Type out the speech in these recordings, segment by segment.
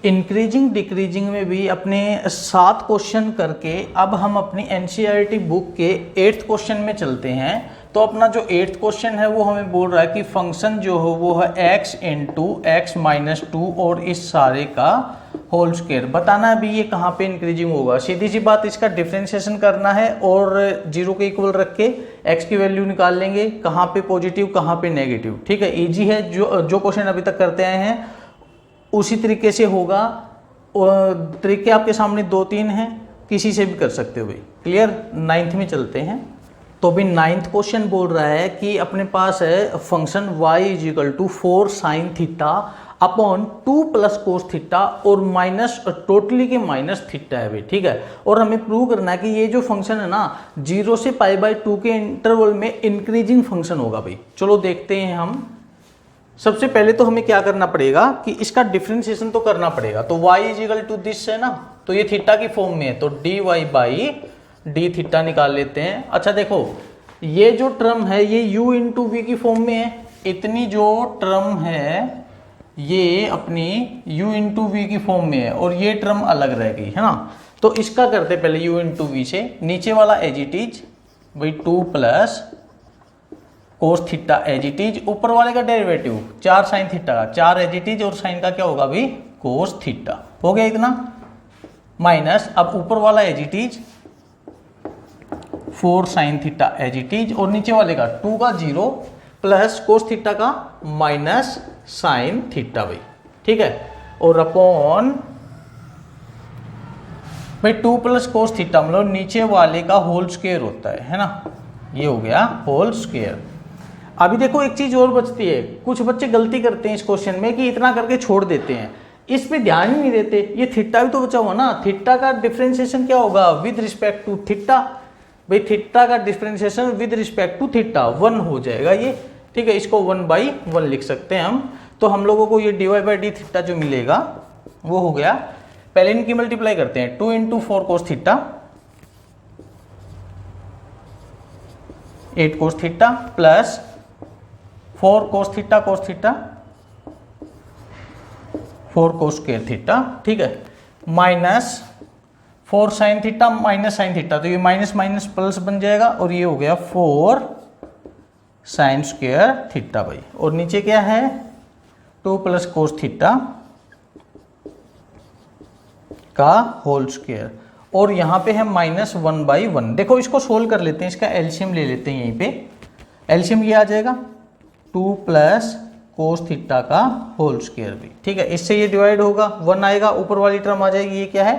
Increasing decreasing में भी अपने 7 क्वेश्चन करके अब हम अपनी एनसीईआरटी बुक के 8th क्वेश्चन में चलते हैं। तो अपना जो 8th क्वेश्चन है वो हमें बोल रहा है कि फंक्शन जो हो वो है x इंटू एक्स माइनस 2 और इस सारे का होल स्क्वायर। बताना है अभी ये कहाँ पे इंक्रीजिंग होगा। सीधी सी बात, इसका डिफ्रेंशिएशन करना है और 0 के इक्वल रख के x की वैल्यू निकाल लेंगे, कहाँ पे पॉजिटिव कहाँ पे नेगेटिव। ठीक है, इजी है। जो क्वेश्चन अभी तक करते आए हैं उसी तरीके से होगा। और तरीके आपके सामने 2-3 हैं, किसी से भी कर सकते हो भाई। क्लियर। 9th में चलते हैं। तो अभी 9th क्वेश्चन बोल रहा है कि अपने पास है function y is equal to 4 sine theta upon 2 plus cos theta और माइनस टोटली के माइनस थीटा है भाई। ठीक है, और हमें प्रूव करना है कि ये जो फंक्शन है ना 0 से π/2 के इंटरवल में इंक्रीजिंग फंक्शन होगा भाई। चलो देखते हैं हम। सबसे पहले तो हमें क्या करना पड़ेगा कि इसका डिफरेंशिएशन तो करना पड़ेगा। तो y is equal to this है ना, तो ये थीटा की फॉर्म में है, तो dy बाई डी थीटा निकाल लेते हैं। अच्छा देखो, ये जो टर्म है ये u इंटू वी की फॉर्म में है। इतनी जो टर्म है ये अपनी u इंटू वी की फॉर्म में है और ये टर्म अलग रह गई है ना। तो इसका करते पहले u इंटू वी से, नीचे वाला एज इट इज भाई 2 plus cos theta as it is, ऊपर वाले का डेरिवेटिव 4 साइन थीटा का, 4 एज इट इज और साइन का क्या होगा भाई कोस थीटा। हो गया इतना, माइनस अब ऊपर वाला as it is 4 sine theta as it is और नीचे वाले का 2 का 0 प्लस कोस थीटा का माइनस साइन थीटा भाई। ठीक है, और अपॉन भाई 2 प्लस कोस थीटा मतलब नीचे वाले का होल स्क्वायर होता है ना। ये हो गया होल स्क्वायर। अभी देखो एक चीज और बचती है, कुछ बच्चे गलती करते हैं इस क्वेश्चन में कि इतना करके छोड़ देते हैं, इस पे ध्यान ही नहीं देते। ये थीटा भी तो बचा हुआ ना, थीटा का डिफरेंशिएशन क्या होगा विद रिस्पेक्ट टू थीटा। भाई थीटा का differentiation with respect to theta 1 हो जाएगा ये। ठीक है, इसको 1/1 लिख सकते हैं हम। तो हम लोगों को ये dy बाई डी थीटा जो मिलेगा वो हो गया। पहले इनकी मल्टीप्लाई करते हैं, 2 into 4 cos theta 8 cos theta plus 4 cos theta 4 कोस स्क्वायर थीटा। ठीक है, minus 4 sine theta minus sine theta, तो ये माइनस माइनस प्लस बन जाएगा और ये हो गया 4 साइन स्क्वायर थीटा भाई। और नीचे क्या है 2 प्लस कोस थीटा का होल स्क्वायर और यहाँ पे है माइनस 1/1। देखो इसको सोल्व कर लेते हैं, इसका एलसीएम ले लेते हैं। यहीं पे एलसीएम ये आ जाएगा 2 प्लस कोस थीटा का होल स्क्वायर भी। ठीक है, इससे ये डिवाइड होगा 1 आएगा, ऊपर वाली टर्म आ जाएगी। ये क्या है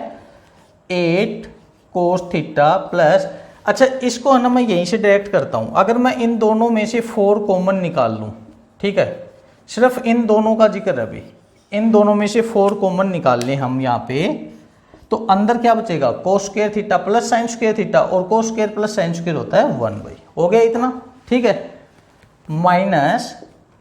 8 कोस थीटा प्लस, अच्छा इसको है ना मैं यहीं से डायरेक्ट करता हूँ। अगर मैं इन दोनों में से 4 कॉमन निकाल लूँ, ठीक है, सिर्फ इन दोनों का जिक्र है अभी, इन दोनों में से 4 कॉमन निकाल लें हम यहाँ पे, तो अंदर क्या बचेगा cos square theta plus sine square theta और cos square plus sine square होता है 1 भाई। हो गया इतना। ठीक है, माइनस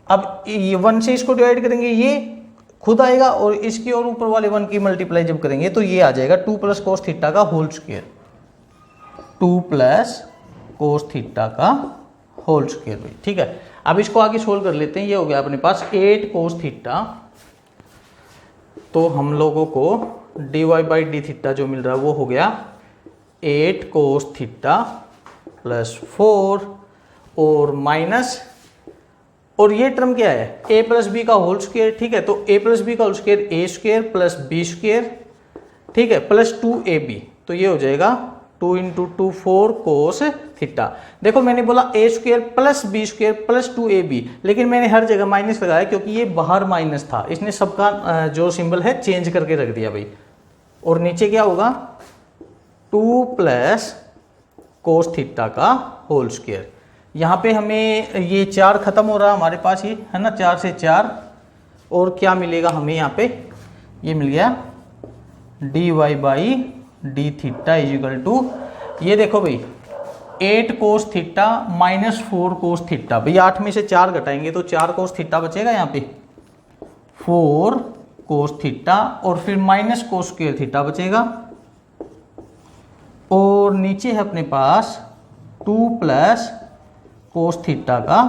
अब ये 1 से इसको डिवाइड करेंगे ये खुद आएगा और इसकी और ऊपर वाले 1 की मल्टीप्लाई जब करेंगे तो ये आ जाएगा 2 प्लस कोस थीटा का whole square, 2 plus cos theta का होल स्क्वायर भाई। ठीक है, अब इसको आगे सोल्व कर लेते हैं। ये हो गया अपने पास 8 कोस थीटा, तो हम लोगों को dy बाई डी थीटा जो मिल रहा है वो हो गया 8 कोस थीटा प्लस 4 और माइनस, और ये टर्म क्या है a प्लस बी का होल स्क्वायर। ठीक है, तो a प्लस बी का whole square a square plus B square, ठीक है, प्लस 2ab, तो ये हो जाएगा 2 इंटू 2 4 कोस थीटा। देखो मैंने बोला a square plus B square plus 2ab, लेकिन मैंने हर जगह माइनस लगाया क्योंकि ये बाहर माइनस था, इसने सबका जो सिंबल है चेंज करके रख दिया भाई। और नीचे क्या होगा 2 प्लस कोस थीटा का होल स्क्वायर। यहाँ पे हमें ये 4 खत्म हो रहा है हमारे पास, ये है ना 4 से 4, और क्या मिलेगा हमें यहाँ पे, ये मिल गया dy by D theta is equal to, ये देखो भाई 8 cos theta minus 4 cos theta भाई, 8 में से 4 घटाएंगे तो 4 कोस थीटा बचेगा यहाँ पे, 4 कोस थीटा और फिर माइनस कोस स्क्वायर थीटा बचेगा, और नीचे है अपने पास 2 प्लस कोस थीटा का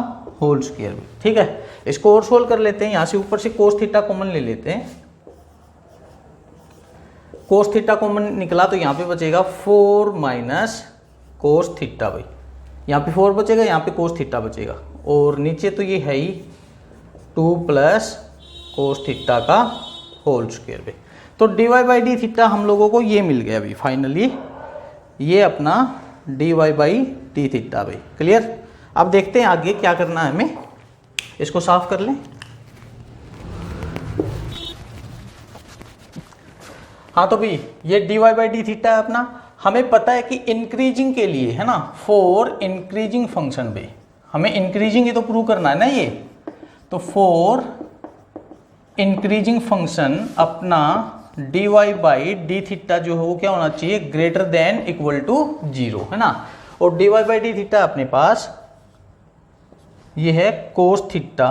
होल स्क्वायर। ठीक है, इसको और सोल्व कर लेते हैं। यहाँ से ऊपर से कोस थीटा कॉमन ले लेते हैं, कोस थीटा कॉमन निकला तो यहाँ पे बचेगा 4 माइनस कोस थीटा भाई, यहाँ पे 4 बचेगा, यहाँ पे कोस थीटा बचेगा, और नीचे तो ये है ही 2 प्लस कोस थीटा का होल स्क्वायर भाई। तो dy बाई डी थीटा हम लोगों को ये मिल गया अभी फाइनली, ये अपना dy बाई डी थीटा भाई। क्लियर। अब देखते हैं आगे क्या करना है हमें, इसको साफ कर लें। हाँ तो भाई ये dy बाई डी थीटा है अपना, हमें पता है कि इंक्रीजिंग के लिए है ना, फॉर इंक्रीजिंग फंक्शन भाई, हमें इंक्रीजिंग ये तो प्रूव करना है ना ये, तो फॉर इंक्रीजिंग फंक्शन अपना dy बाई डी थीटा जो है वो क्या होना चाहिए, ग्रेटर देन इक्वल टू 0 है ना। और dy बाई डी थीटा अपने पास ये है cos theta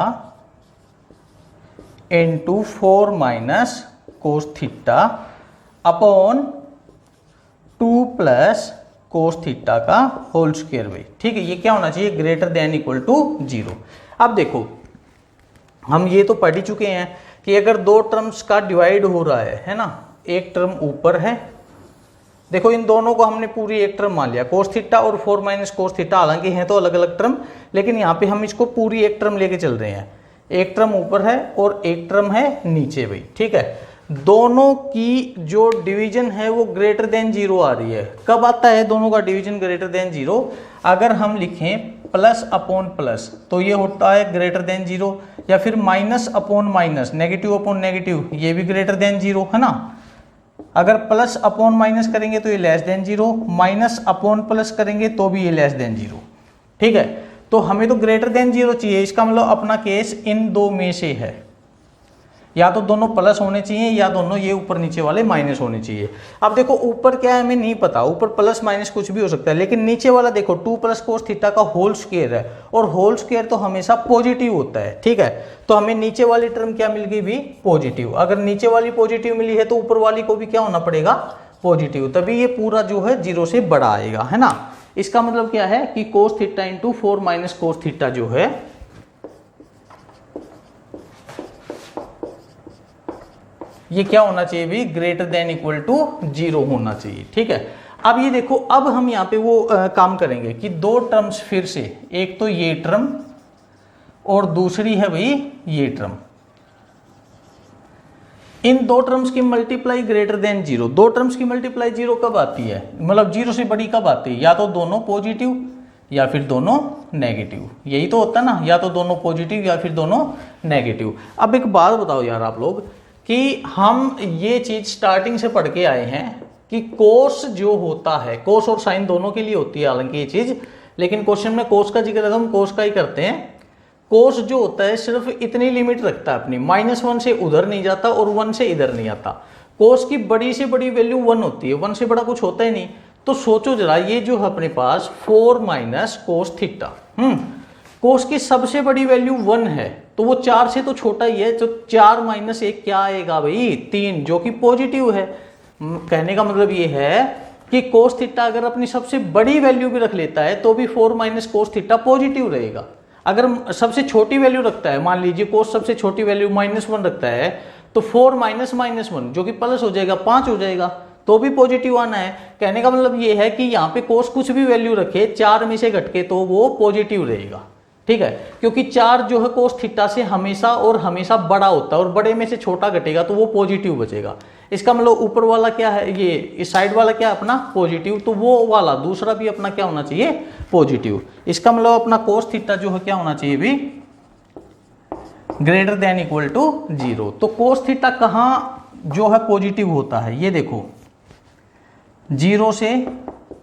into 4 minus cos theta upon 2 plus cos theta का होल स्क्वायर भाई। ठीक है, ये क्या होना चाहिए, ग्रेटर देन इक्वल टू 0। अब देखो हम ये तो पढ़ ही चुके हैं कि अगर दो टर्म्स का डिवाइड हो रहा है ना, एक टर्म ऊपर है, देखो इन दोनों को हमने पूरी एक टर्म मान लिया, कोस थीटा और 4 माइनस कोस थीटा, हालांकि हैं तो अलग अलग टर्म, लेकिन यहाँ पे हम इसको पूरी एक टर्म लेके चल रहे हैं। एक टर्म ऊपर है और एक टर्म है नीचे भाई। ठीक है, दोनों की जो डिवीजन है वो ग्रेटर देन 0 आ रही है। कब आता है दोनों का डिवीजन ग्रेटर देन 0, अगर हम लिखें प्लस अपॉन प्लस तो ये होता है ग्रेटर देन 0, या फिर minus upon minus, negative upon negative, ये भी ग्रेटर देन 0 है ना। अगर प्लस अपॉन माइनस करेंगे तो ये less than 0, minus upon plus करेंगे तो भी ये लेस देन 0। ठीक है, तो हमें तो ग्रेटर देन 0 चाहिए, इसका मतलब अपना केस इन दो में से है, या तो दोनों प्लस होने चाहिए या दोनों ये ऊपर नीचे वाले माइनस होने चाहिए। अब देखो ऊपर क्या है हमें नहीं पता, ऊपर प्लस माइनस कुछ भी हो सकता है, लेकिन नीचे वाला देखो 2 प्लस कोस थीटा का होल स्क्वायर है, और होल स्क्वायर तो हमेशा पॉजिटिव होता है। ठीक है, तो हमें नीचे वाली टर्म क्या मिल गई भी, पॉजिटिव। अगर नीचे वाली पॉजिटिव मिली है तो ऊपर वाली को भी क्या होना पड़ेगा, पॉजिटिव, तभी ये पूरा जो है 0 से बड़ा आएगा है ना। इसका मतलब क्या है कि cos theta into 4 minus cos theta जो है ये क्या होना चाहिए भी, ग्रेटर देन इक्वल टू 0 होना चाहिए। ठीक है, अब ये देखो, अब हम यहाँ पे वो काम करेंगे कि दो टर्म्स फिर से, एक तो ये टर्म और दूसरी है भाई ये टर्म, इन दो टर्म्स की मल्टीप्लाई ग्रेटर देन 0। दो टर्म्स की मल्टीप्लाई 0 कब आती है, मतलब 0 से बड़ी कब आती है, या तो दोनों पॉजिटिव या फिर दोनों नेगेटिव, यही तो होता है ना, या तो दोनों पॉजिटिव या फिर दोनों नेगेटिव। अब एक बात बताओ यार आप लोग कि हम ये चीज स्टार्टिंग से पढ़ के आए हैं कि कोस जो होता है, कोस और साइन दोनों के लिए होती है हालांकि ये चीज, लेकिन क्वेश्चन में कोस का जिक्र है तो हम कोस का ही करते हैं। कोस जो होता है सिर्फ इतनी लिमिट रखता है अपनी, -1 से उधर नहीं जाता और 1 से इधर नहीं आता। कोस की बड़ी से बड़ी वैल्यू 1 होती है, 1 से बड़ा कुछ होता ही नहीं। तो सोचो जरा, ये जो है अपने पास 4 माइनस कोस थीटा, कोस की सबसे बड़ी वैल्यू 1 है, तो वो 4 से तो छोटा ही है, तो 4 माइनस 1 क्या आएगा भाई, 3, जो कि पॉजिटिव है। कहने का मतलब ये है कि कोस थीटा अगर अपनी सबसे बड़ी वैल्यू भी रख लेता है तो भी 4 माइनस कोस थीटा पॉजिटिव रहेगा। अगर सबसे छोटी वैल्यू रखता है, मान लीजिए कोस सबसे छोटी वैल्यू -1 रखता है, तो 4 माइनस -1 जो कि प्लस हो जाएगा, 5 हो जाएगा, तो भी पॉजिटिव आना है। कहने का मतलब ये है कि यहाँ पे कोस कुछ भी वैल्यू रखे, 4 में से घटके तो वो पॉजिटिव रहेगा। ठीक है, क्योंकि 4 जो है कोस थीटा से हमेशा और हमेशा बड़ा होता है, और बड़े में से छोटा घटेगा तो वो पॉजिटिव बचेगा। इसका मतलब ऊपर वाला क्या है, ये इस साइड वाला क्या है अपना पॉजिटिव, तो वो वाला दूसरा भी अपना क्या होना चाहिए, पॉजिटिव। इसका मतलब अपना कोस थीटा जो है क्या होना चाहिए भी, ग्रेटर देन इक्वल टू 0। तो कोस थीटा कहाँ जो है पॉजिटिव होता है, ये देखो 0 से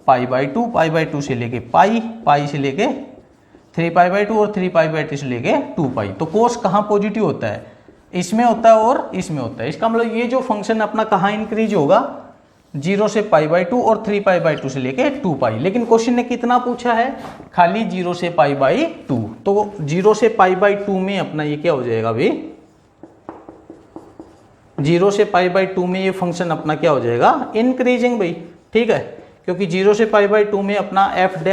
π/2, π/2 से लेके पाई से लेके 3π/2 और 3π/2 से लेके 2π। तो कोस कहाँ पॉजिटिव होता है, इसमें होता है और इसमें होता है। इसका मतलब ये जो फंक्शन अपना कहाँ इंक्रीज होगा, 0 से π/2 और 3π/2 से लेके 2π। लेकिन क्वेश्चन ने कितना पूछा है, खाली 0 से π/2। तो 0 से π/2 में अपना ये क्या हो जाएगा भाई, 0 से π/2 में ये फंक्शन अपना क्या हो जाएगा, इंक्रीजिंग भाई। ठीक है, क्योंकि 0 से π/2 में अपना f'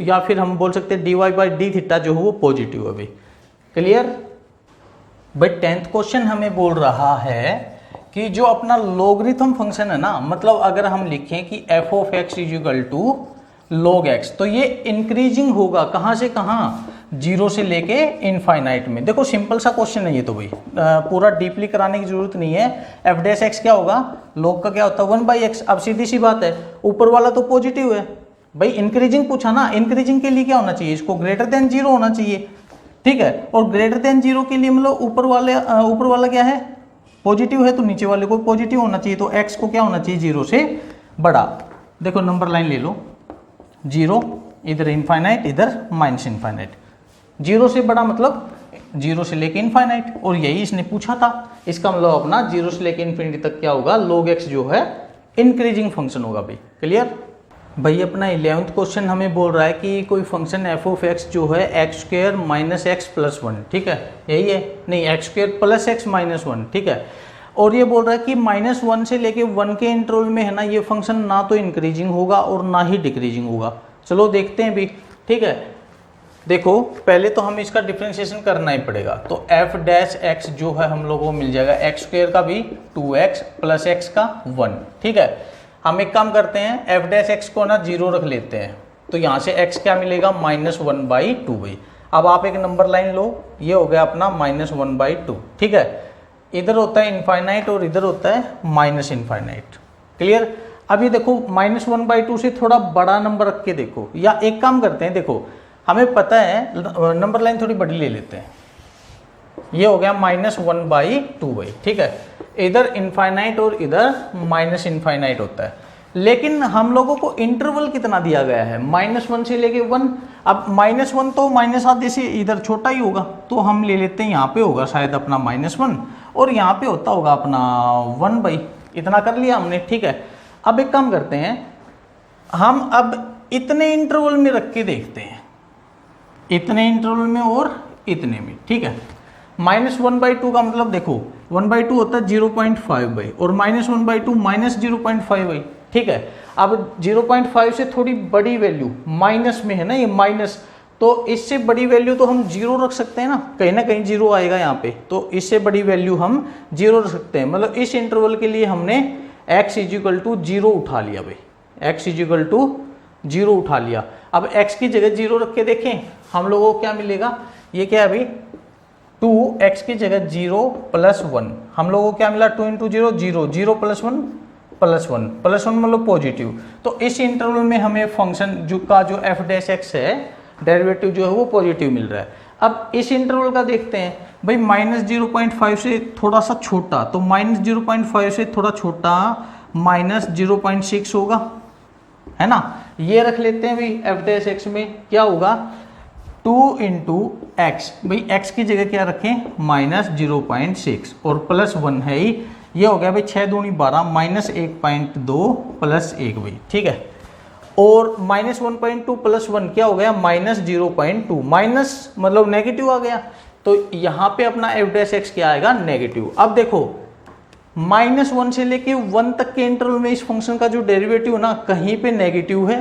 या फिर हम बोल सकते हैं dy/d थीटा जो है वो पॉजिटिव है भाई। क्लियर। बट 10th क्वेश्चन हमें बोल रहा है कि जो अपना लॉगरिथम फंक्शन है ना, मतलब अगर हम लिखें कि f of x is equal to log x, तो ये इंक्रीजिंग होगा कहाँ से कहाँ, जीरो से लेके इनफाइनाइट में। देखो सिंपल सा क्वेश्चन है ये, तो भाई पूरा डीपली कराने की जरूरत नहीं है। एफ डैश एक्स क्या होगा, log का क्या होता है 1/x। अब सीधी सी बात है, ऊपर वाला तो पॉजिटिव है भाई, इंक्रीजिंग पूछा ना, इंक्रीजिंग के लिए क्या होना चाहिए, इसको ग्रेटर देन जीरो होना चाहिए, ठीक है। और ग्रेटर देन जीरो के लिए मतलब ऊपर वाला क्या है, पॉजिटिव है, तो नीचे वाले को पॉजिटिव होना चाहिए, तो x को क्या होना चाहिए, जीरो से बड़ा। देखो नंबर लाइन ले लो, जीरो इधर इनफाइनाइट, इधर माइनस इनफाइनाइट, जीरो से बड़ा मतलब जीरो से लेके इनफाइनाइट, और यही इसने पूछा था। इसका मतलब अपना जीरो से लेके इन्फिनिटी तक क्या होगा, log x जो है इंक्रीजिंग फंक्शन होगा भाई। क्लियर भाई। अपना 11th क्वेश्चन हमें बोल रहा है कि कोई फंक्शन f ऑफ x जो है x square minus x plus one, ठीक है, यही है, नहीं x square plus x minus one, ठीक है। और ये बोल रहा है कि -1 से लेके 1 के इंटरवल में है ना, ये फंक्शन ना तो इंक्रीजिंग होगा और ना ही डिक्रीजिंग होगा। चलो देखते हैं भी, ठीक है। देखो पहले तो हमें इसका डिफरेंशिएशन करना ही पड़ेगा, तो f डैश x जो है हम लोगों को मिल जाएगा एक्स स्क्र का भी 2x प्लस x का 1, ठीक है। हम एक काम करते हैं, f डैश x को ना जीरो रख लेते हैं, तो यहाँ से x क्या मिलेगा, -1/2 भाई। अब आप एक नंबर लाइन लो, ये हो गया अपना -1/2, ठीक है। इधर होता है इनफाइनाइट और इधर होता है माइनस इनफाइनाइट। क्लियर। अब ये देखो -1/2 से थोड़ा बड़ा नंबर रख के देखो, या एक काम करते हैं, देखो हमें पता है, नंबर लाइन थोड़ी बड़ी ले लेते हैं, ये हो गया -1/2 भाई, ठीक है। इधर इनफाइनाइट और इधर माइनस इनफाइनाइट होता है, लेकिन हम लोगों को इंटरवल कितना दिया गया है, -1 से लेके 1। अब -1 तो माइनस आधे से इधर छोटा ही होगा, तो हम ले लेते हैं यहाँ पे होगा शायद अपना -1 और यहाँ पे होता होगा अपना 1 भाई, इतना कर लिया हमने, ठीक है। अब एक काम करते हैं, हम अब इतने इंटरवल में रख के देखते हैं, इतने इंटरवल में और इतने में, ठीक है। -1/2 का मतलब देखो 1/2 होता है 0.5 भाई, और -1/2 -0.5 भाई, ठीक है। अब 0.5 से थोड़ी बड़ी वैल्यू माइनस में है ना, ये माइनस, तो इससे बड़ी वैल्यू तो हम जीरो रख सकते हैं ना कहीं जीरो आएगा यहाँ पे, तो इससे बड़ी वैल्यू हम जीरो रख सकते हैं। मतलब इस इंटरवल के लिए हमने x = 0 उठा लिया भाई, x = 0 उठा लिया। अब x की जगह 0 रख के देखें हम लोगों को क्या मिलेगा, ये क्या है भाई 2x की जगह 0 + 1, हम लोगों को क्या मिला 2 × 0 0, 0 + 1 +1 मतलब पॉजिटिव। तो इस इंटरवल में हमें फंक्शन जो f डैश x है, डेरिवेटिव जो है वो पॉजिटिव मिल रहा है। अब इस इंटरवल का देखते हैं भाई, -0.5 से थोड़ा सा छोटा, तो -0.5 से थोड़ा छोटा -0.6 होगा, है ना, ये रख लेते हैं भाई। f डैश x में क्या होगा 2 × x, भाई x की जगह क्या रखें -0.6 और +1 है ही, ये हो गया भाई 6 दूनी 12 -1.2 + 1 भाई, ठीक है। और -1.2 + 1 क्या हो गया -0.2, माइनस मतलब नेगेटिव आ गया, तो यहाँ पे अपना f डैश x क्या आएगा नेगेटिव। अब देखो -1 से लेके 1 तक के इंटरवल में इस फंक्शन का जो डेरिवेटिव ना कहीं पे नेगेटिव है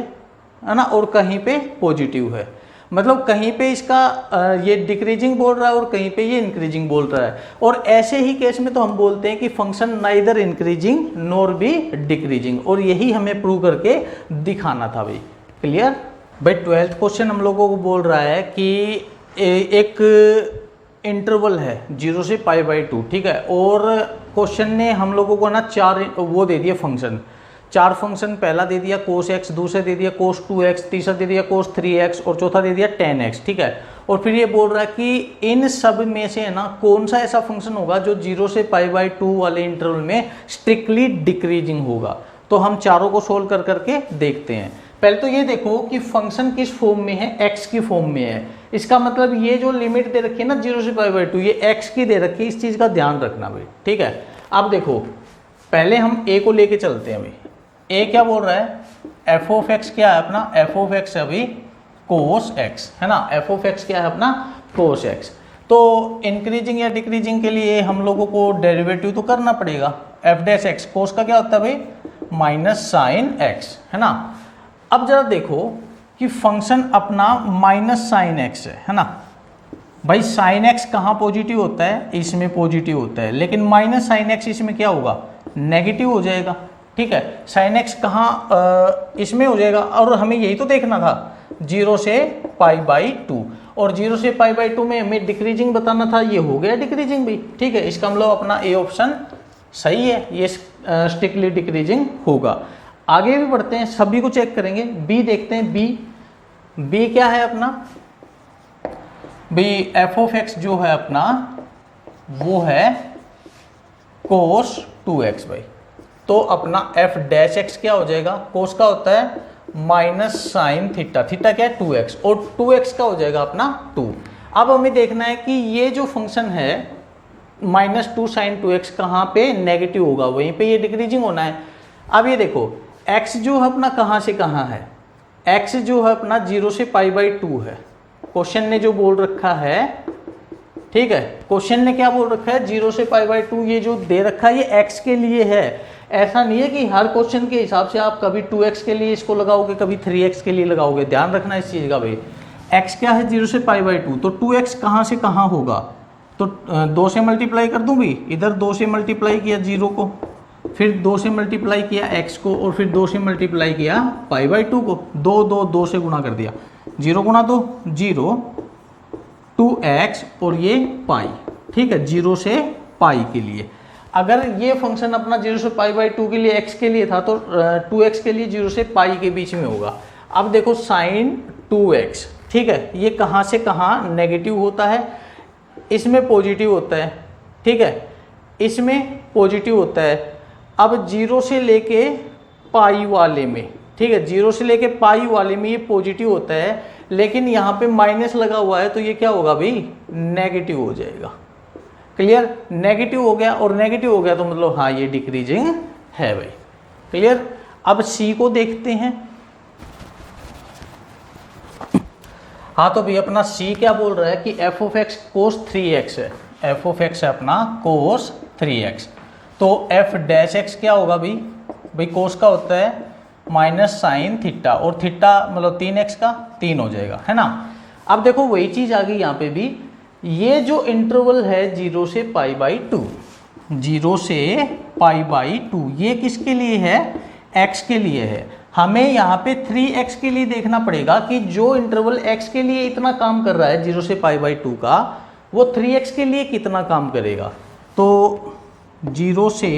ना, और कहीं पे पॉजिटिव है, मतलब कहीं पे इसका ये डिक्रीजिंग बोल रहा है और कहीं पे ये इंक्रीजिंग बोल रहा है। और ऐसे ही केस में तो हम बोलते हैं कि फंक्शन नाइदर इंक्रीजिंग नॉर भी डिक्रीजिंग, और यही हमें प्रूव करके दिखाना था भाई। क्लियर भाई। 12th क्वेश्चन हम लोगों को बोल रहा है कि एक इंटरवल है 0 से π/2, ठीक है, और क्वेश्चन ने हम लोगों को ना 4 वो दे दिए फंक्शन, 4 फंक्शन, पहला दे दिया cos x, दूसरा दे दिया cos 2x, तीसरा दे दिया cos 3x और चौथा दे दिया tan x, ठीक है। और फिर ये बोल रहा है कि इन सब में से है ना कौन सा ऐसा फंक्शन होगा जो 0 से π/2 वाले इंटरवल में स्ट्रिक्टली डिक्रीजिंग होगा। तो हम चारों को सोल्व कर करके देखते हैं। पहले तो ये देखो कि फंक्शन किस फॉर्म में है, x की फॉर्म में है, इसका मतलब ये जो लिमिट दे रखी है ना 0 से π/2, ये x की दे रखी है, इस चीज़ का ध्यान रखना भाई, ठीक है। अब देखो पहले हम a को लेके चलते हैं भाई, a क्या बोल रहा है f ऑफ x क्या है अपना, f ऑफ x अभी cos x है ना, f ऑफ x क्या है अपना cos x। तो इंक्रीजिंग या डिक्रीजिंग के लिए हम लोगों को डेरिवेटिव तो करना पड़ेगा, f डैश x, cos का क्या होता है भाई -sin x, है ना। अब जरा देखो कि फंक्शन अपना -sin x है ना, भाई साइन एक्स कहाँ पॉजिटिव होता है, इसमें पॉजिटिव होता है, लेकिन माइनस साइन एक्स इसमें क्या होगा, नेगेटिव हो जाएगा। ठीक है, साइन एक्स कहाँ इसमें हो जाएगा, और हमें यही तो देखना था 0 से π/2, और 0 से π/2 में हमें डिक्रीजिंग बताना था, ये हो गया डिक्रीजिंग भी। ठीक है, इसका मतलब अपना ए ऑप्शन सही है, ये स्ट्रिक्टली डिक्रीजिंग होगा। आगे भी बढ़ते हैं, सभी को चेक करेंगे। बी देखते हैं, बी क्या है अपना, बी एफ ऑफ एक्स जो है अपना वो है cos 2x भाई। तो अपना एफ डैश एक्स क्या हो जाएगा, कोस का होता है माइनस साइन थीटा, थीटा क्या है 2x, और 2x का हो जाएगा अपना 2। अब हमें देखना है कि ये जो फंक्शन है -2 साइन 2x कहाँ पे नेगेटिव होगा, वहीं पे ये डिक्रीजिंग होना है। अब ये देखो x जो है अपना कहाँ से कहाँ है, x जो है अपना 0 से π/2 है, क्वेश्चन ने जो बोल रखा है। ठीक है, क्वेश्चन ने क्या बोल रखा है, 0 से π/2, ये जो दे रखा है ये x के लिए है। ऐसा नहीं है कि हर क्वेश्चन के हिसाब से आप कभी 2x के लिए इसको लगाओगे, कभी 3x के लिए लगाओगे, ध्यान रखना इस चीज़ का भाई। x क्या है 0 से π/2, तो 2x कहाँ से कहाँ होगा, तो 2 से मल्टीप्लाई कर दूँ भाई, इधर 2 से मल्टीप्लाई किया 0 को, फिर 2 से मल्टीप्लाई किया x को, और फिर 2 से मल्टीप्लाई किया π/2 को, 2 से गुणा कर दिया, 0 गुणा 2 0, 2x और ये पाई। ठीक है, 0 से पाई के लिए, अगर ये फंक्शन अपना 0 से π/2 के लिए x के लिए था, तो 2x के लिए 0 से पाई के बीच में होगा। अब देखो साइन 2x, ठीक है, ये कहाँ से कहाँ नेगेटिव होता है, इसमें पॉजिटिव होता है। ठीक है, इसमें पॉजिटिव होता है। अब 0 से लेके पाई वाले में, ठीक है, 0 से लेके पाई वाले में ये पॉजिटिव होता है, लेकिन यहाँ पे माइनस लगा हुआ है, तो ये क्या होगा भाई, नेगेटिव हो जाएगा। क्लियर, नेगेटिव हो गया, और नेगेटिव हो गया तो मतलब हाँ ये डिक्रीजिंग है भाई। क्लियर। अब सी को देखते हैं। हाँ, तो भाई अपना सी क्या बोल रहा है कि F of x cos 3x है, एफ ऑफ एक्स है अपना कोस 3x, तो एफ डैश एक्स क्या होगा भाई कोस का होता है माइनस साइन थीटा, और थीटा मतलब 3x का 3 हो जाएगा, है ना। अब देखो वही चीज आ गई यहाँ पे भी, ये जो इंटरवल है 0 से π/2, 0 से π/2, ये किसके लिए है, x के लिए है। हमें यहाँ पे 3x के लिए देखना पड़ेगा कि जो इंटरवल x के लिए इतना काम कर रहा है 0 से π/2 का, वो 3x के लिए कितना काम करेगा। तो 0 से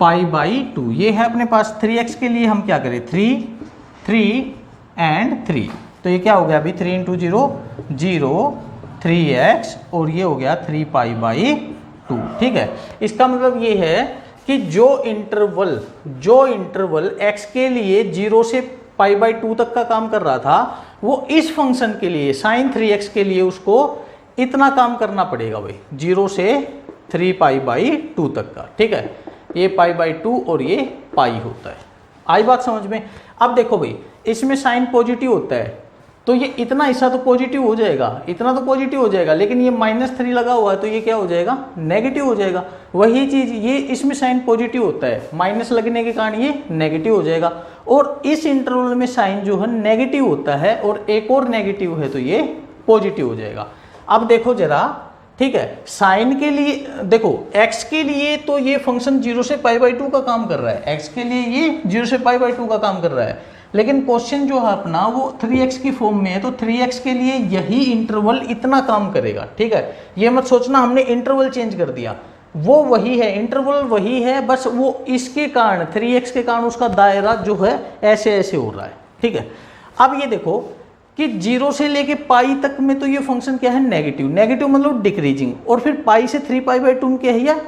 π/2 ये है अपने पास, 3x के लिए हम क्या करें, 3 एंड 3, तो ये क्या हो गया अभी 3 × 0 0, 3x, और ये हो गया 3π/2। ठीक है, इसका मतलब ये है कि जो इंटरवल x के लिए 0 से π/2 तक का काम कर रहा था, वो इस फंक्शन के लिए sin 3x के लिए उसको इतना काम करना पड़ेगा भाई, 0 से 3π/2 तक का। ठीक है, ये π/2 और ये पाई होता है। आई बात समझ में। अब देखो भाई, इसमें साइन पॉजिटिव होता है, तो ये इतना हिस्सा तो पॉजिटिव हो जाएगा, इतना तो पॉजिटिव हो जाएगा, लेकिन ये -3 लगा हुआ है, तो ये क्या हो जाएगा, नेगेटिव हो जाएगा। वही चीज ये इसमें साइन पॉजिटिव होता है, माइनस लगने के कारण ये नेगेटिव हो जाएगा, और इस इंटरवल में साइन जो है नेगेटिव होता है, और एक और नेगेटिव है तो ये पॉजिटिव हो जाएगा। अब देखो जरा, ठीक है, साइन के लिए देखो, x के लिए तो ये फंक्शन 0 से π/2 का काम कर रहा है, x के लिए ये 0 से π/2 का काम कर रहा है, लेकिन क्वेश्चन जो है अपना वो 3x की फॉर्म में है, तो 3x के लिए यही इंटरवल इतना काम करेगा। ठीक है, ये मत सोचना हमने इंटरवल चेंज कर दिया, वो वही है, इंटरवल वही है, बस वो इसके कारण 3x के कारण उसका दायरा जो है ऐसे ऐसे हो रहा है। ठीक है, अब ये देखो कि 0 से लेके पाई तक में तो ये फंक्शन क्या है, नेगेटिव मतलब डिक्रीजिंग, और फिर पाई से 3π/2 क्या है, या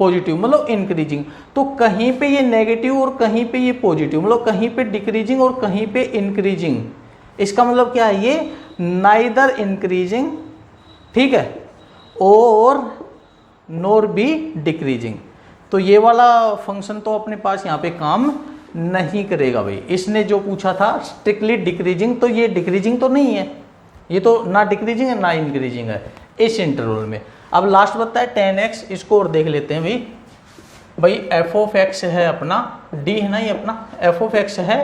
पॉजिटिव मतलब इंक्रीजिंग। तो कहीं पे ये नेगेटिव और कहीं पे ये पॉजिटिव, मतलब कहीं पे डिक्रीजिंग और कहीं पे इंक्रीजिंग। इसका मतलब क्या है, ये नाइदर इंक्रीजिंग, ठीक है, और नॉर बी डिक्रीजिंग। तो ये वाला फंक्शन तो अपने पास यहाँ पे काम नहीं करेगा भाई। इसने जो पूछा था स्ट्रिक्टली डिक्रीजिंग, तो ये डिक्रीजिंग तो नहीं है, ये तो ना डिक्रीजिंग है ना इंक्रीजिंग है इस इंटरवल में। अब लास्ट बता है 10x, इसको और देख लेते हैं भाई एफ ऑफ एक्स है अपना, डी है ना ये अपना, एफ ऑफ एक्स है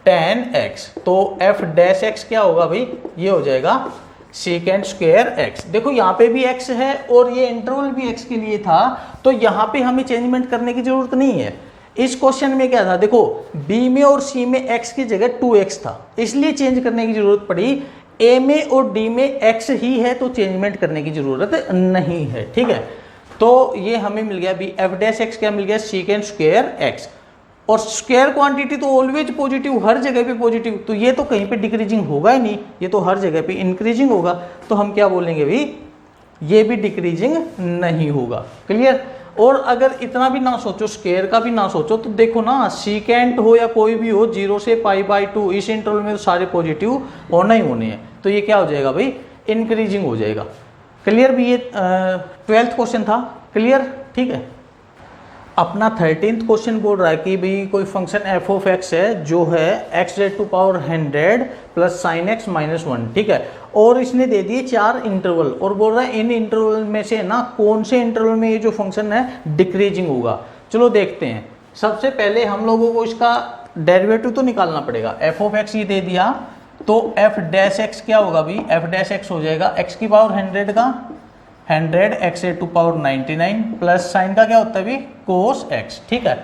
10x। तो f डैश x क्या होगा भाई, ये हो जाएगा सेकेंड स्क्वायर x। देखो यहाँ पे भी x है और ये इंटरवल भी x के लिए था, तो यहाँ पे हमें चेंजमेंट करने की जरूरत नहीं है। इस क्वेश्चन में क्या था, देखो b में और c में x की जगह 2x था, इसलिए चेंज करने की जरूरत पड़ी। a में और d में x ही है तो चेंजमेंट करने की जरूरत नहीं है, ठीक है। तो ये हमें मिल गया भी f डैश x क्या मिल गया, सेकेंड स्क्वायर x। और स्क्वायर क्वांटिटी तो ऑलवेज पॉजिटिव, हर जगह पे पॉजिटिव, तो ये तो कहीं पे डिक्रीजिंग होगा ही नहीं, ये तो हर जगह पे इंक्रीजिंग होगा। तो हम क्या बोलेंगे भाई, ये भी डिक्रीजिंग नहीं होगा। क्लियर। और अगर इतना भी ना सोचो, स्क्वायर का भी ना सोचो, तो देखो ना सीकेंट हो या कोई भी हो 0 से π/2 इस इंटरवल में तो सारे पॉजिटिव होना ही होने हैं, तो ये क्या हो जाएगा भाई, इंक्रीजिंग हो जाएगा। क्लियर भी। ये 12th क्वेश्चन था। क्लियर, ठीक है। अपना 13th क्वेश्चन बोल रहा है कि भाई कोई फंक्शन f ऑफ x है जो है x raise to power 100 plus sine x minus 1, ठीक है। और इसने दे दिए 4 इंटरवल और बोल रहा है इन इंटरवल में से ना कौन से इंटरवल में ये जो फंक्शन है डिक्रीजिंग होगा। चलो देखते हैं। सबसे पहले हम लोगों को इसका डेरिवेटिव तो निकालना पड़ेगा। f ऑफ x ये दे दिया, तो f डैश x क्या होगा भाई, f डैश x हो जाएगा x की पावर 100 का 100 x raise to power 99 plus sine का क्या होता है भी कोस x, ठीक है।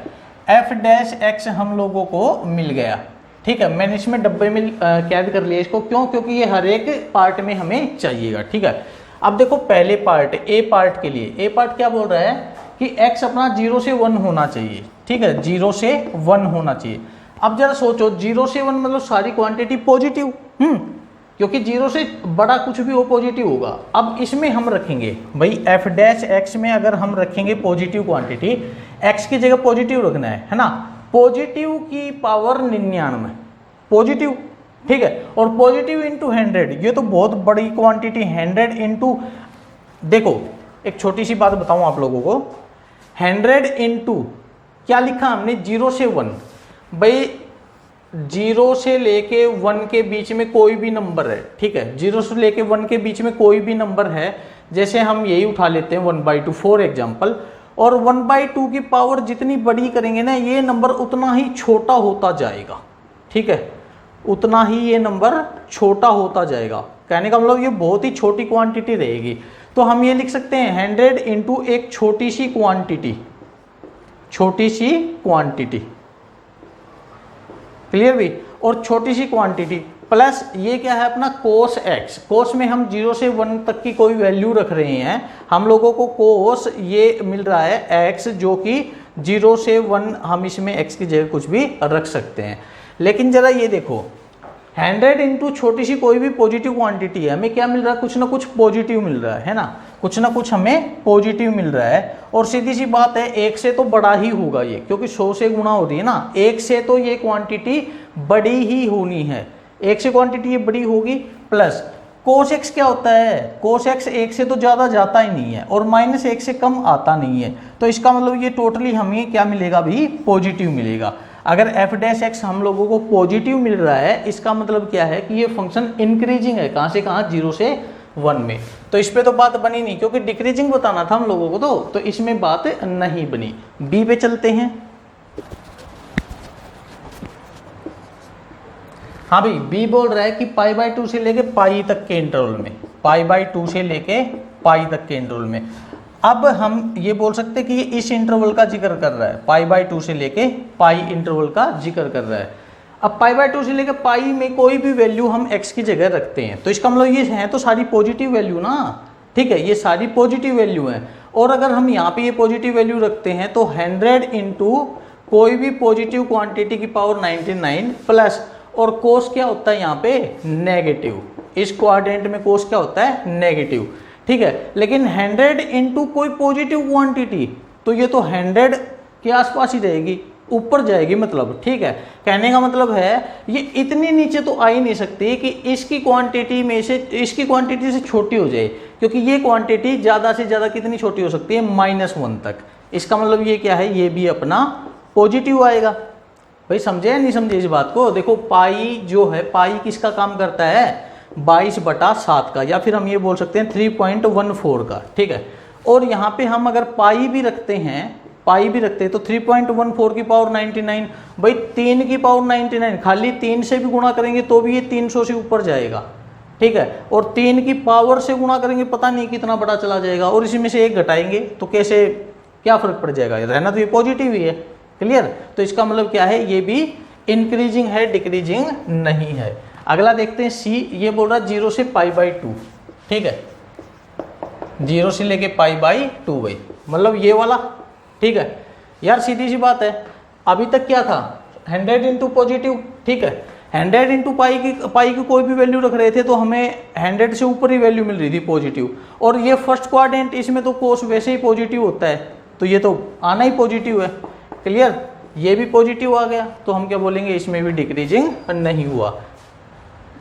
f डैश x हम लोगों को मिल गया, ठीक है। मैंने इसमें डब्बे में कैद कर लिया इसको, क्यों, क्योंकि ये हर एक पार्ट में हमें चाहिएगा, ठीक है। अब देखो पहले पार्ट a पार्ट के लिए, a पार्ट क्या बोल रहा है कि x अपना 0 से 1 होना चाहिए, ठीक है, 0 से 1 होना चाहिए। अब जरा सोचो 0 से 1 मतलब सारी क्वांटिटी पॉजिटिव, क्योंकि 0 से बड़ा कुछ भी वो पॉजिटिव होगा। अब इसमें हम रखेंगे भाई f डैश x में अगर हम रखेंगे पॉजिटिव क्वांटिटी, x की जगह पॉजिटिव रखना है ना, पॉजिटिव की पावर 99 पॉजिटिव, ठीक है। और पॉजिटिव इंटू 100 ये तो बहुत बड़ी क्वांटिटी, 100 इंटू, देखो एक छोटी सी बात बताऊं आप लोगों को, 100 इंटू क्या लिखा हमने 0 से 1, भाई 0 से लेके 1 के बीच में कोई भी नंबर है, ठीक है, 0 से लेके 1 के बीच में कोई भी नंबर है, जैसे हम यही उठा लेते हैं 1/2 फॉर एग्जाम्पल, और 1/2 की पावर जितनी बड़ी करेंगे ना ये नंबर उतना ही छोटा होता जाएगा, ठीक है, उतना ही ये नंबर छोटा होता जाएगा। कहने का मतलब ये बहुत ही छोटी क्वांटिटी रहेगी। तो हम ये लिख सकते हैं 100 इंटू एक छोटी सी क्वांटिटी, छोटी सी क्वांटिटी, क्लियर भी, और छोटी सी क्वांटिटी प्लस ये क्या है अपना कोस x। कोस में हम 0 से 1 तक की कोई वैल्यू रख रहे हैं, हम लोगों को कोस ये मिल रहा है x जो कि 0 से 1, हम इसमें x की जगह कुछ भी रख सकते हैं। लेकिन जरा ये देखो 100 इंटू छोटी सी कोई भी पॉजिटिव क्वांटिटी है, हमें क्या मिल रहा है, कुछ ना कुछ पॉजिटिव मिल रहा है ना, कुछ ना कुछ हमें पॉजिटिव मिल रहा है। और सीधी सी बात है 1 से तो बड़ा ही होगा ये, क्योंकि 100 से गुणा हो रही है ना, 1 से तो ये क्वांटिटी बड़ी ही होनी है, 1 से क्वांटिटी ये बड़ी होगी। प्लस कोस एक्स क्या होता है, कोस एक्स 1 से तो ज़्यादा जाता ही नहीं है और माइनस 1 से कम आता नहीं है, तो इसका मतलब ये टोटली हमें क्या मिलेगा भी, पॉजिटिव मिलेगा। अगर f डैश x हम लोगों को पॉजिटिव मिल रहा है, इसका मतलब क्या है कि ये फंक्शन इंक्रीजिंग है, कहाँ से कहाँ, 0 से 1 में। तो इस पे तो बात बनी नहीं, क्योंकि डिक्रीजिंग बताना था हम लोगों को, तो इसमें बात नहीं बनी। b पे चलते हैं। हाँ भाई, b बोल रहा है कि π/2 से लेके पाई तक के इंटरवल में, π/2 से लेके पाई तक के इंटरवल में। अब हम ये बोल सकते हैं कि ये इस इंटरवल का जिक्र कर रहा है, π/2 से लेके पाई इंटरवल का जिक्र कर रहा है। अब π/2 से लेके पाई में कोई भी वैल्यू हम x की जगह रखते हैं, तो इसका मतलब ये है तो सारी पॉजिटिव वैल्यू ना, ठीक है, ये सारी पॉजिटिव वैल्यू है। और अगर हम यहाँ पे ये पॉजिटिव वैल्यू रखते हैं तो 100 इंटू कोई भी पॉजिटिव क्वांटिटी की पावर 99 प्लस, और कोस क्या होता है यहाँ पे, नेगेटिव। इस क्वाड्रेंट में कोस क्या होता है, नेगेटिव, ठीक है। लेकिन 100 इंटू कोई पॉजिटिव क्वांटिटी, तो ये तो 100 के आसपास ही रहेगी, ऊपर जाएगी मतलब, ठीक है। कहने का मतलब है ये इतनी नीचे तो आ ही नहीं सकती कि इसकी क्वांटिटी में से, इसकी क्वांटिटी से छोटी हो जाए, क्योंकि ये क्वांटिटी ज़्यादा से ज़्यादा कितनी छोटी हो सकती है, -1 तक। इसका मतलब ये क्या है, ये भी अपना पॉजिटिव आएगा। भाई समझे या नहीं समझे इस बात को। देखो पाई जो है, पाई किसका काम करता है, 22/7 का, या फिर हम ये बोल सकते हैं 3.14 का, ठीक है। और यहाँ पे हम अगर पाई भी रखते हैं पाई भी रखते हैं तो 3.14 की पावर 99, भाई 3 की पावर 99, खाली 3 से भी गुणा करेंगे तो भी ये 300 से ऊपर जाएगा, ठीक है। और 3 की पावर से गुणा करेंगे पता नहीं कितना बड़ा चला जाएगा, और इसी में से एक घटाएंगे तो कैसे, क्या फर्क पड़ जाएगा, रहना तो ये पॉजिटिव ही है, क्लियर। तो इसका मतलब क्या है, ये भी इंक्रीजिंग है, डिक्रीजिंग नहीं है। अगला देखते हैं सी, ये बोल रहा है 0 से π/2, ठीक है, 0 से लेके π/2 भाई, मतलब ये वाला, ठीक है। यार सीधी सी बात है, अभी तक क्या था 100 इंटू पॉजिटिव, ठीक है, 100 इंटू पाई की कोई भी वैल्यू रख रहे थे तो हमें 100 से ऊपर ही वैल्यू मिल रही थी पॉजिटिव, और ये फर्स्ट क्वाड्रेंट, इसमें तो कोस वैसे ही पॉजिटिव होता है, तो ये तो आना ही पॉजिटिव है, क्लियर। ये भी पॉजिटिव आ गया तो हम क्या बोलेंगे, इसमें भी डिक्रीजिंग नहीं हुआ।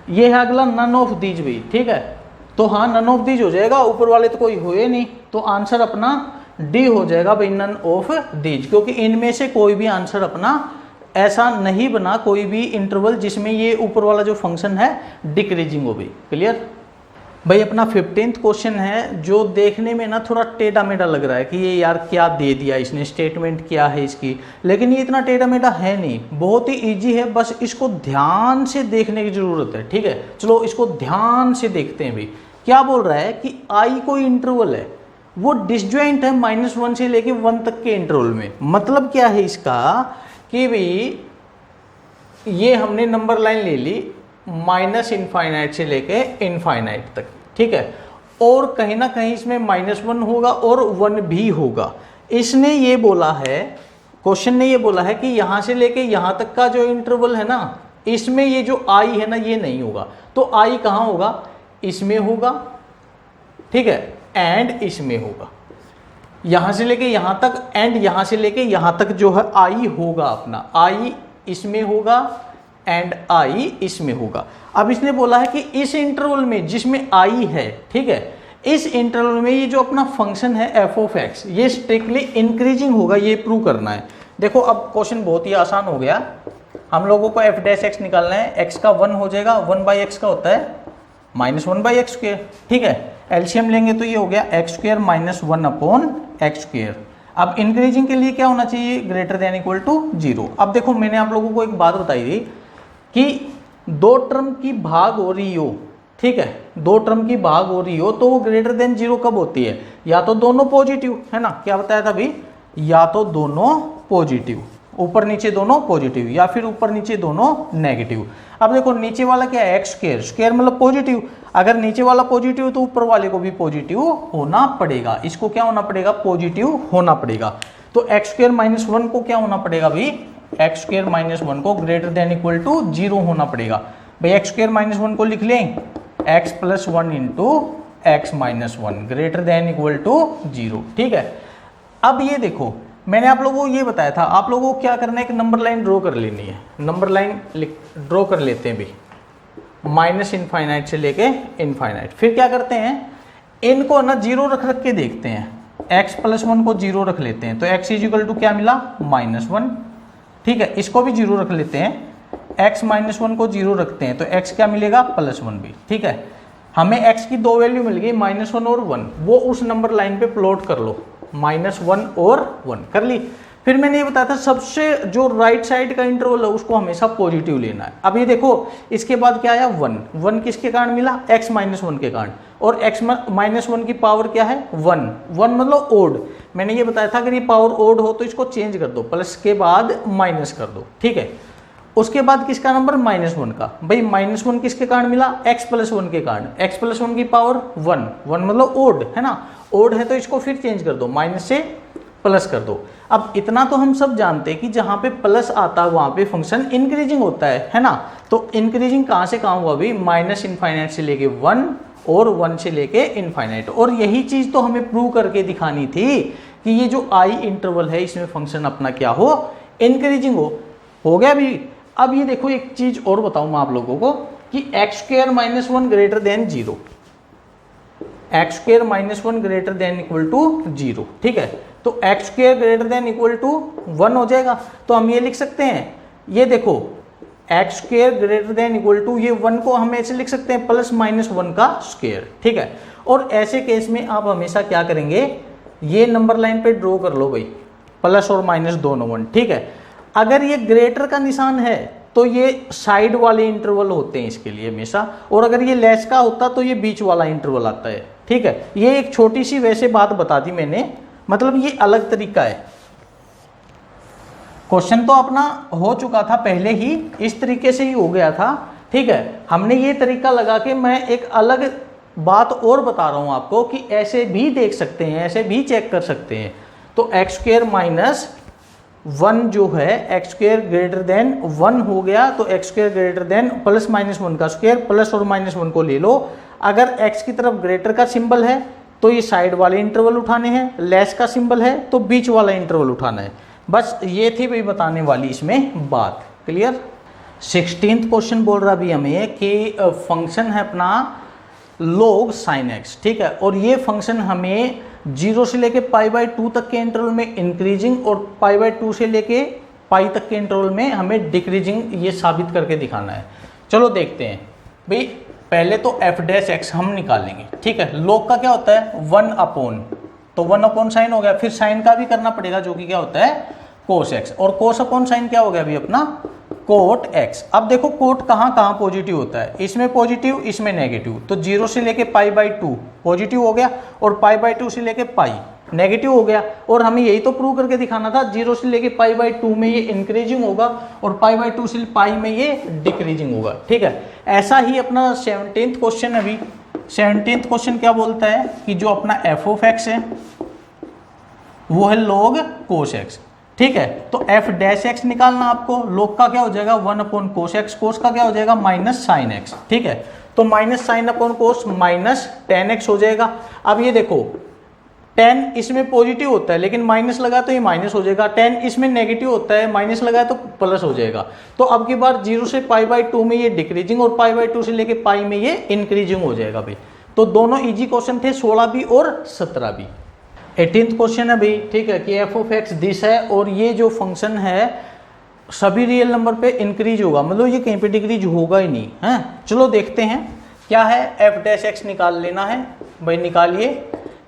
ये है अगला नन ऑफ दीज भी, ठीक है, तो हाँ नन ऑफ दीज हो जाएगा, ऊपर वाले तो कोई हुए नहीं, तो आंसर अपना डी हो जाएगा भाई, नन ऑफ दीज, क्योंकि इनमें से कोई भी आंसर अपना ऐसा नहीं बना, कोई भी इंटरवल जिसमें ये ऊपर वाला जो फंक्शन है डिक्रीजिंग हो गई, क्लियर। भाई अपना 15th क्वेश्चन है, जो देखने में ना थोड़ा टेढ़ा मेढ़ा लग रहा है कि ये यार क्या दे दिया इसने, स्टेटमेंट क्या है इसकी, लेकिन ये इतना टेढ़ा मेढ़ा है नहीं, बहुत ही इजी है, बस इसको ध्यान से देखने की जरूरत है, ठीक है। चलो इसको ध्यान से देखते हैं भाई। क्या बोल रहा है कि आई कोई इंटरवल है, वो डिसजॉइंट है -1 से लेके 1 तक के इंटरवल में। मतलब क्या है इसका कि भाई ये हमने नंबर लाइन ले ली -∞ से लेके इनफाइनाइट तक, ठीक है, और कहीं ना कहीं इसमें -1 होगा और 1 भी होगा। इसने ये बोला है, क्वेश्चन ने ये बोला है कि यहां से लेके यहां तक का जो इंटरवल है ना, इसमें ये जो आई है ना ये नहीं होगा, तो आई कहां होगा, इसमें होगा, ठीक है, एंड इसमें होगा, यहां से लेके यहां तक एंड यहां से लेके यहां तक जो है आई होगा अपना, आई इसमें होगा एंड आई इसमें होगा। अब इसने बोला है कि इस इंटरवल में जिसमें आई है, ठीक है, इस इंटरवल में ये जो अपना फंक्शन है f(x) ये स्ट्रिक्टली इंक्रीजिंग होगा, ये प्रूव करना है। देखो अब क्वेश्चन बहुत ही आसान हो गया, हम लोगों को f' निकालना है, x का 1 हो जाएगा, 1/x का होता है -1/x², ठीक है, एलसीएम लेंगे तो ये हो गया x² - 1/x²। अब इंक्रीजिंग के लिए क्या होना चाहिए, ग्रेटर देन इक्वल टू 0। अब देखो मैंने आप लोगों को एक बात बताई थी कि 2 टर्म की भाग हो रही हो, ठीक है, 2 टर्म की भाग हो रही हो तो वो ग्रेटर देन 0 कब होती है, या तो दोनों पॉजिटिव है ना, क्या बताया था अभी, या तो दोनों पॉजिटिव, ऊपर नीचे दोनों पॉजिटिव, या फिर ऊपर नीचे दोनों नेगेटिव। अब देखो नीचे वाला क्या है, x² स्क्वायर मतलब पॉजिटिव, अगर नीचे वाला पॉजिटिव तो ऊपर वाले को भी पॉजिटिव होना पड़ेगा, इसको क्या होना पड़ेगा, पॉजिटिव होना पड़ेगा। तो x² - 1 को क्या होना पड़ेगा भाई, x² - 1 को ग्रेटर देन इक्वल टू 0 होना पड़ेगा। भाई x² - 1 को लिख लें x + 1 × x - 1 greater than equal to 0, ठीक है। अब ये देखो मैंने आप लोगों को ये बताया था, आप लोगों को क्या करना है, एक नंबर लाइन ड्रॉ कर लेनी है, नंबर लाइन ड्रॉ कर लेते हैं भाई, -∞ से लेके इनफाइनाइट। फिर क्या करते हैं, इनको ना 0 रख के देखते हैं, x + 1 को 0 रख लेते हैं, तो x = क्या मिला, -1, ठीक है, इसको भी 0 रख लेते हैं, x - 1 को 0 रखते हैं तो x क्या मिलेगा, +1 भी, ठीक है। हमें x की 2 वैल्यू मिल गई, -1 और 1, वो उस नंबर लाइन पे प्लॉट कर लो, -1 और 1 कर ली। फिर मैंने ये बताया था सबसे जो राइट साइड का इंटरवल है उसको हमेशा पॉजिटिव लेना है। अब ये देखो इसके बाद क्या आया, 1 किसके कारण मिला, x - 1 के कारण, और x - 1 की पावर क्या है, 1 मतलब ओड। मैंने ये बताया था अगर ये पावर ओड हो तो इसको चेंज कर दो, प्लस के बाद माइनस कर दो, ठीक है। उसके बाद किसका नंबर, -1 का, भाई -1 किसके कारण मिला, x + 1 के कारण, x + 1 की पावर 1 मतलब ओड है ना, ओड है तो इसको फिर चेंज कर दो, माइनस से प्लस कर दो। अब इतना तो हम सब जानते हैं कि जहां पे प्लस आता है वहां पे फंक्शन इंक्रीजिंग होता है ना। तो इंक्रीजिंग कहां से कहां हुआ अभी, -∞ से लेके 1 और 1 से लेके इनफाइनाइट। और यही चीज तो हमें प्रूव करके दिखानी थी कि ये जो आई इंटरवल है इसमें फंक्शन अपना क्या हो, इंक्रीजिंग हो गया भी। अब ये देखो एक चीज और बताऊं मैं आप लोगों को कि x² - 1 greater than 0, x² - 1 greater than equal to 0, ठीक है। तो x² greater than equal to 1 हो जाएगा, तो हम ये लिख सकते हैं, ये देखो x² greater than equal to, ये 1 को हम ऐसे लिख सकते हैं +-1 का स्क्वायर, ठीक है। और ऐसे केस में आप हमेशा क्या करेंगे, ये नंबर लाइन पे ड्रॉ कर लो भाई, प्लस और माइनस दोनों 1, ठीक है। अगर ये ग्रेटर का निशान है तो ये साइड वाले इंटरवल होते हैं इसके लिए हमेशा, और अगर ये लेस का होता तो ये बीच वाला इंटरवल आता है, ठीक है। ये एक छोटी सी वैसे बात बता दी मैंने, मतलब ये अलग तरीका है। क्वेश्चन तो अपना हो चुका था पहले ही, इस तरीके से ही हो गया था, ठीक है। हमने ये तरीका लगा के मैं एक अलग बात और बता रहा हूं आपको कि ऐसे भी देख सकते हैं, ऐसे भी चेक कर सकते हैं। तो एक्स स्क्वायर माइनस 1 जो है एक्स स्क्वायर ग्रेटर देन 1 हो गया, तो x square greater than plus minus 1 का स्क्वायर, प्लस और माइनस 1 को ले लो। अगर x की तरफ ग्रेटर का सिंबल है तो ये साइड वाले इंटरवल उठाने हैं, लेस का सिंबल है तो बीच वाला इंटरवल उठाना है। बस ये थी भाई बताने वाली इसमें बात, क्लियर। 16th क्वेश्चन बोल रहा भी हमें कि फंक्शन है अपना log sin x, ठीक है, और ये फंक्शन हमें 0 से लेके π/2 तक के इंटरवल में इंक्रीजिंग और π/2 से लेके पाई तक के इंटरवल में हमें डिक्रीजिंग ये साबित करके दिखाना है। चलो देखते हैं भाई, पहले तो f' हम निकालेंगे, ठीक है। log का क्या होता है 1 अपॉन, तो 1 अपॉन साइन हो गया, फिर साइन का भी करना पड़ेगा जो कि क्या होता है cos x, और cos अपॉन साइन क्या हो गया अभी अपना कोट x। अब देखो कोट कहाँ कहाँ पॉजिटिव होता है, इसमें पॉजिटिव इसमें नेगेटिव, तो 0 से लेके π/2 पॉजिटिव हो गया और π/2 से लेके पाई नेगेटिव हो गया। और हमें यही तो प्रूव करके दिखाना था, 0 से लेके π/2 में ये इंक्रीजिंग होगा और π/2 से पाई में ये डिक्रीजिंग होगा, ठीक है। ऐसा ही अपना 17th क्वेश्चन है। अभी 17th क्वेश्चन क्या बोलता है कि जो अपना f(x) है वो है log cos x, ठीक है। तो f' निकालना आपको, log का क्या हो जाएगा 1 अपॉन cos x, cos का क्या हो जाएगा माइनस साइन x, ठीक है। तो minus sine upon cos minus tan x हो जाएगा। अब ये देखो tan इसमें पॉजिटिव होता है लेकिन माइनस लगा तो ये माइनस हो जाएगा, tan इसमें नेगेटिव होता है माइनस लगा तो प्लस हो जाएगा। तो अब की बार 0 से π/2 में ये डिक्रीजिंग और π/2 से लेके पाई में ये इंक्रीजिंग हो जाएगा भाई। तो दोनों इजी क्वेश्चन थे, 16 भी और 17 भी। 18th क्वेश्चन है भाई, ठीक है, कि f(x) दिस है और ये जो फंक्शन है सभी रियल नंबर पे इंक्रीज होगा, मतलब ये कहीं पे डिक्रीज होगा ही नहीं है। चलो देखते हैं क्या है, f' निकाल लेना है भाई, निकालिए।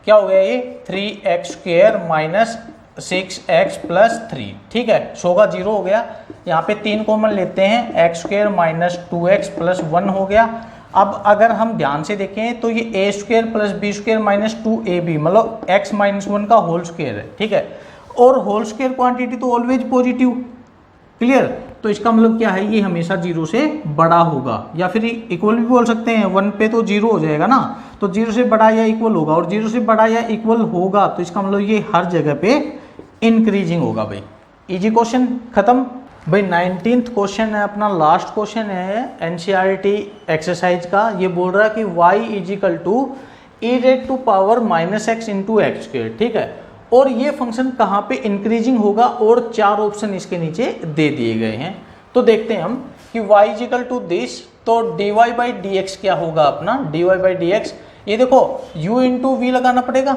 क्या हो गया ये 3x² माइनस 6x प्लस 3, ठीक है, 100 का 0 हो गया। यहाँ पे 3 कॉमन लेते हैं, x² माइनस 2x प्लस 1 हो गया। अब अगर हम ध्यान से देखें तो ये a² plus b² minus 2ab मतलब x माइनस 1 का होल स्क्वायर है, ठीक है। और होल स्क्वायर क्वांटिटी तो ऑलवेज पॉजिटिव, क्लियर। तो इसका मतलब क्या है, ये हमेशा 0 से बड़ा होगा, या फिर इक्वल भी बोल सकते हैं, 1 पे तो 0 हो जाएगा ना, तो 0 से बड़ा या इक्वल होगा, और 0 से बड़ा या इक्वल होगा तो इसका मतलब ये हर जगह पे इंक्रीजिंग होगा भाई। इजी क्वेश्चन खत्म भाई। 19th क्वेश्चन है अपना, लास्ट क्वेश्चन है एनसीईआरटी एक्सरसाइज का। ये बोल रहा है कि y is equal to e⁻⁻x into x², ठीक है। और ये फंक्शन कहाँ पे इंक्रीजिंग होगा, और 4 ऑप्शन इसके नीचे दे दिए गए हैं। तो देखते हैं हम कि y is equal to this, तो dy/dx क्या होगा अपना, dy/dx। ये देखो u इंटू वी लगाना पड़ेगा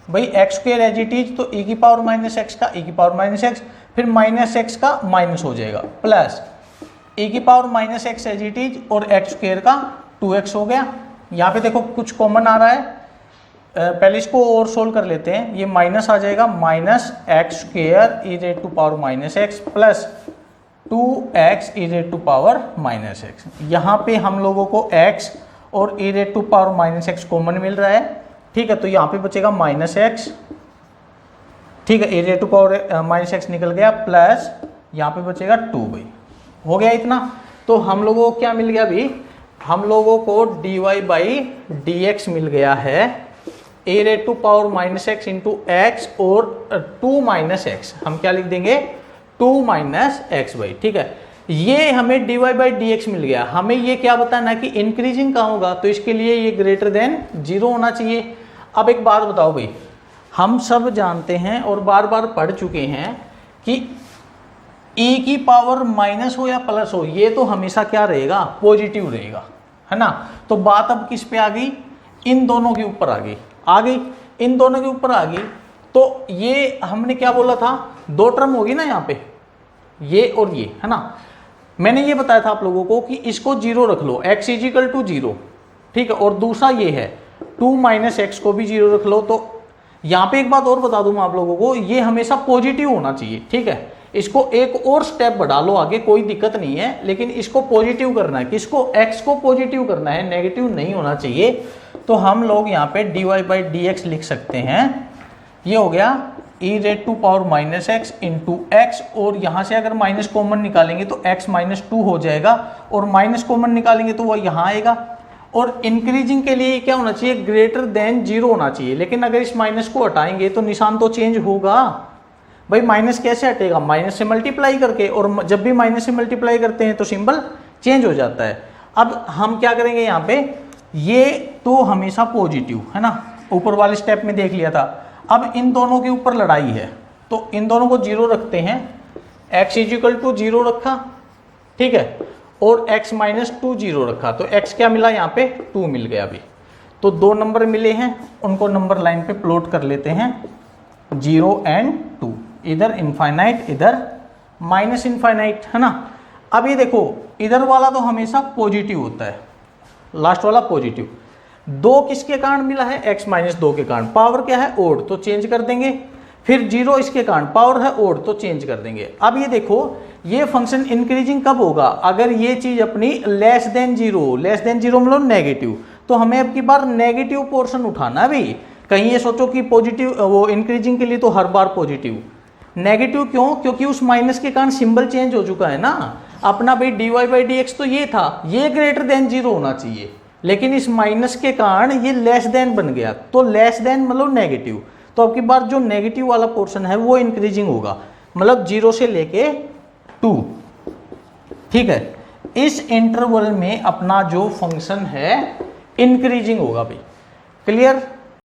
भाई, x² एज इट इज, तो e⁻⁻x का e⁻⁻x, फिर माइनस x का माइनस हो जाएगा, plus e⁻⁻x as it is और x² का 2x हो गया। यहाँ पे देखो कुछ कॉमन आ रहा है, पहले इसको और सोल्व कर लेते हैं। ये माइनस आ जाएगा, minus x² e⁻⁻x plus 2x e⁻⁻x। यहाँ पे हम लोगों को x और e⁻⁻x कॉमन मिल रहा है, ठीक है। तो यहाँ पे बचेगा माइनस x, ठीक है, e⁻⁻x निकल गया, प्लस यहाँ पे बचेगा 2 भाई। हो गया इतना। तो हम लोगों को क्या मिल गया भाई, हम लोगों को dy/dx मिल गया है e⁻⁻x इंटू x और 2 माइनस x, हम क्या लिख देंगे 2 माइनस x भाई, ठीक है। ये हमें dy/dx मिल गया। हमें ये क्या बताना कि इंक्रीजिंग कहाँ होगा, तो इसके लिए ये ग्रेटर देन 0 होना चाहिए। अब एक बात बताओ भाई, हम सब जानते हैं और बार बार पढ़ चुके हैं कि e की पावर माइनस हो या प्लस हो, ये तो हमेशा क्या रहेगा, पॉजिटिव रहेगा, है ना। तो बात अब किस पे आ गई, इन दोनों के ऊपर आ गई, इन दोनों के ऊपर आ गई। तो ये हमने क्या बोला था, 2 टर्म होगी ना यहाँ पे, ये और ये, है ना। मैंने ये बताया था आप लोगों को कि इसको 0 रख लो, x इज इक्वल टू 0, ठीक है। और दूसरा ये है 2 माइनस एक्स को भी 0 रख लो, तो यहाँ पे एक बात और बता दूं मैं आप लोगों को, ये हमेशा पॉजिटिव होना चाहिए, ठीक है। इसको एक और स्टेप बढ़ा लो आगे, कोई दिक्कत नहीं है, लेकिन इसको पॉजिटिव करना है। किसको? x को पॉजिटिव करना है, नेगेटिव नहीं होना चाहिए। तो हम लोग यहाँ पे dy/dx लिख सकते हैं। ये हो गया e⁻⁻x इंटू x, और यहाँ से अगर माइनस कॉमन निकालेंगे तो x -2 हो जाएगा, और माइनस कॉमन निकालेंगे तो वह यहाँ आएगा। और इंक्रीजिंग के लिए क्या होना चाहिए? ग्रेटर देन 0 होना चाहिए। लेकिन अगर इस माइनस को हटाएंगे तो निशान तो चेंज होगा। भाई माइनस कैसे हटेगा? माइनस से मल्टीप्लाई करके, और जब भी माइनस से मल्टीप्लाई करते हैं तो सिंबल चेंज हो जाता है। अब हम क्या करेंगे यहाँ पे, ये तो हमेशा पॉजिटिव है ना, ऊपर वाले स्टेप में देख लिया था। अब इन दोनों के ऊपर लड़ाई है, तो इन दोनों को 0 रखते हैं। x = 0 रखा, ठीक है, और x -2 0 रखा, तो x क्या मिला यहाँ पे? 2 मिल गया। अभी तो 2 नंबर मिले हैं, उनको नंबर लाइन पे प्लॉट कर लेते हैं, 0 और 2, इधर इनफाइनाइट इधर माइनस इनफाइनाइट, है ना। अब ये देखो, इधर वाला तो हमेशा पॉजिटिव होता है, लास्ट वाला पॉजिटिव। 2 किसके कारण मिला है? x -2 के कारण। पावर क्या है? ओड, तो चेंज कर देंगे। फिर 0 इसके कारण, पावर है ओड, तो चेंज कर देंगे। अब ये देखो, ये फंक्शन इंक्रीजिंग कब होगा? अगर ये चीज अपनी लेस देन 0, लेस देन 0 मतलब नेगेटिव, तो हमें अब की बार नेगेटिव पोर्शन उठाना भी। कहीं ये सोचो कि पॉजिटिव, वो इंक्रीजिंग के लिए तो हर बार पॉजिटिव। नेगेटिव क्यों? क्योंकि उस माइनस के कारण सिंबल चेंज हो चुका है ना अपना। भाई dy/dx तो ये था, ये ग्रेटर देन 0 होना चाहिए, लेकिन इस माइनस के कारण ये लेस देन बन गया, तो लेस देन मतलब नेगेटिव। तो अब की बार जो नेगेटिव वाला पोर्शन है वो इंक्रीजिंग होगा, मतलब 0 से लेके 2, ठीक है। इस इंटरवल में अपना जो फंक्शन है इंक्रीजिंग होगा भाई। क्लियर?